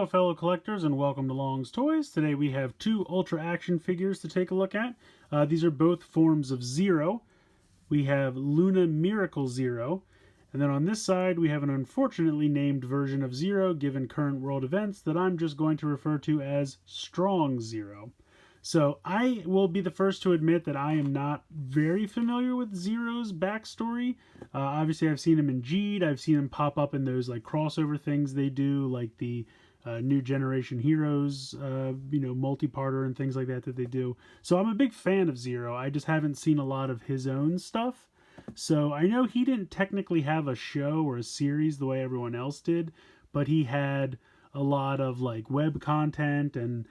Hello fellow collectors and welcome to Long's Toys. Today we have two Ultra Action figures to take a look at. These are both forms of Zero. We have Luna Miracle Zero, and then on this side we have an unfortunately named version of Zero given current world events that I'm just going to refer to as Strong Zero. So I will be the first to admit that I am not very familiar with Zero's backstory. Obviously I've seen him in Geed, I've seen him pop up in those like crossover things they do, like the New Generation Heroes, multi-parter and things like that they do. So I'm a big fan of Zero. I just haven't seen a lot of his own stuff. So I know he didn't technically have a show or a series the way everyone else did, but he had a lot of like web content and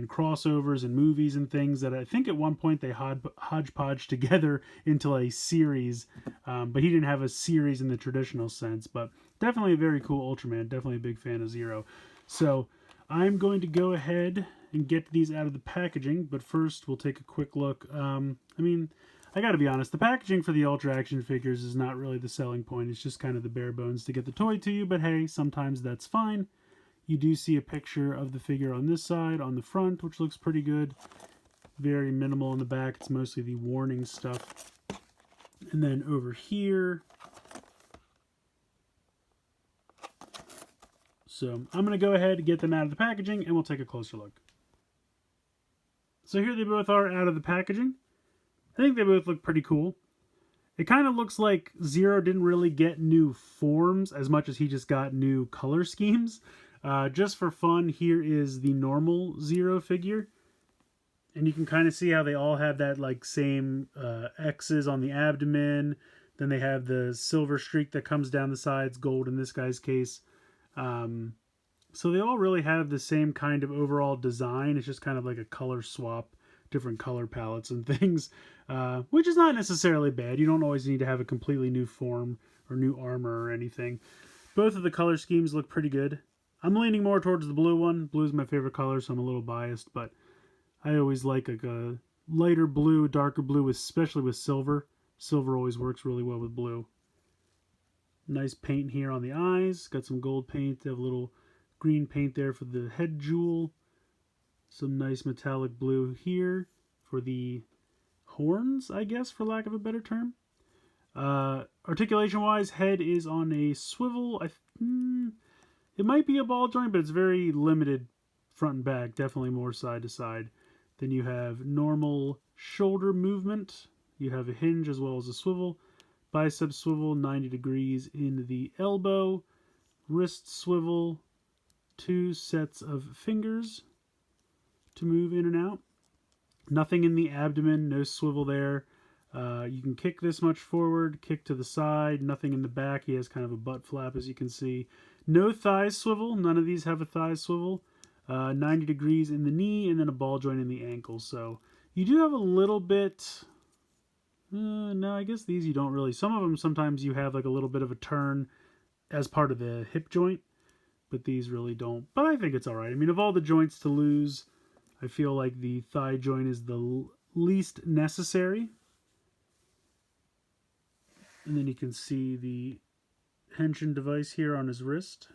crossovers and movies and things that I think at one point they hodgepodge together into a series, but he didn't have a series in the traditional sense. But definitely a very cool Ultraman, definitely a big fan of Zero. So I'm going to go ahead and get these out of the packaging, but first we'll take a quick look. I gotta be honest, the packaging for the Ultra Action figures is not really the selling point. It's just kind of the bare bones to get the toy to you, but hey, sometimes that's fine. You do see a picture of the figure on this side, on the front, which looks pretty good. Very minimal in the back. It's mostly the warning stuff. And then over here. So I'm going to go ahead and get them out of the packaging, and we'll take a closer look. So here they both are out of the packaging. I think they both look pretty cool. It kind of looks like Zero didn't really get new forms as much as he just got new color schemes. Just for fun, here is the normal Zero figure. And you can kind of see how they all have that like same X's on the abdomen. Then they have the silver streak that comes down the sides, gold in this guy's case. So they all really have the same kind of overall design. It's just kind of like a color swap, different color palettes and things, which is not necessarily bad. You don't always need to have a completely new form or new armor or anything. Both of the color schemes look pretty good. I'm leaning more towards the blue one. Blue is my favorite color, so I'm a little biased, but I always like a lighter blue, darker blue, especially with silver. Silver always works really well with blue. Nice paint here on the eyes. Got some gold paint. They have a little green paint there for the head jewel. Some nice metallic blue here for the horns, I guess, for lack of a better term. Articulation-wise, head is on a swivel. It might be a ball joint, but it's very limited front and back. Definitely more side to side. Then you have normal shoulder movement. You have a hinge as well as a swivel. Bicep swivel, 90 degrees in the elbow. Wrist swivel. 2 sets of fingers to move in and out. Nothing in the abdomen. No swivel there. You can kick this much forward, kick to the side. Nothing in the back. He has kind of a butt flap, as you can see. No thigh swivel. None of these have a thigh swivel. 90 degrees in the knee, and then a ball joint in the ankle. So you do have a little bit... no, I guess these you don't really. Some of them, sometimes you have like a little bit of a turn as part of the hip joint, but these really don't. But I think it's alright. I mean, of all the joints to lose, I feel like the thigh joint is the least necessary. And then you can see the henshin device here on his wrist.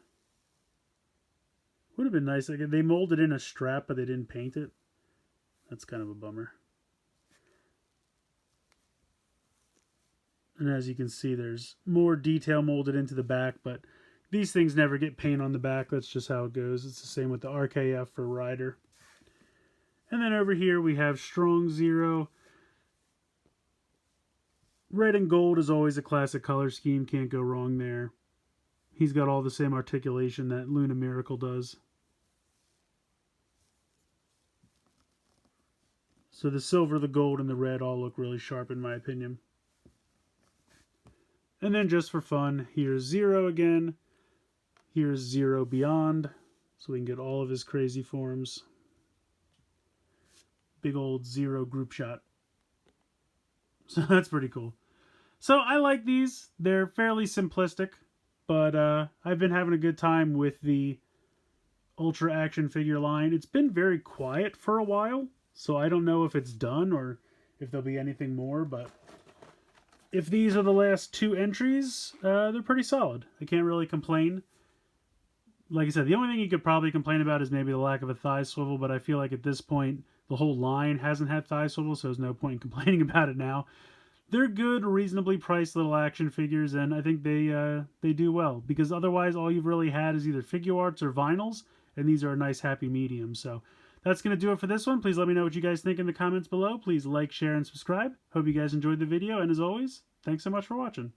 Would have been nice. Like, they molded in a strap, but they didn't paint it. That's kind of a bummer. And as you can see, there's more detail molded into the back, but these things never get paint on the back. That's just how it goes. It's the same with the RKF for Rider. And then over here we have Strong Zero. Red and gold is always a classic color scheme. Can't go wrong there. He's got all the same articulation that Luna Miracle does. So the silver, the gold, and the red all look really sharp in my opinion. And then just for fun, here's Zero again. Here's Zero Beyond. So we can get all of his crazy forms. Big old Zero group shot. So that's pretty cool. So I like these. They're fairly simplistic. But I've been having a good time with the Ultra Action figure line. It's been very quiet for a while. So I don't know if it's done or if there'll be anything more. But if these are the last 2 entries, they're pretty solid. I can't really complain. like I said, the only thing you could probably complain about is maybe the lack of a thigh swivel, but I feel like at this point, the whole line hasn't had thigh swivel, so there's no point in complaining about it now. They're good, reasonably priced little action figures, and I think they do well, because otherwise all you've really had is either figure arts or vinyls, and these are a nice happy medium. So that's going to do it for this one. Please let me know what you guys think in the comments below. Please like, share, and subscribe. Hope you guys enjoyed the video, and as always, thanks so much for watching.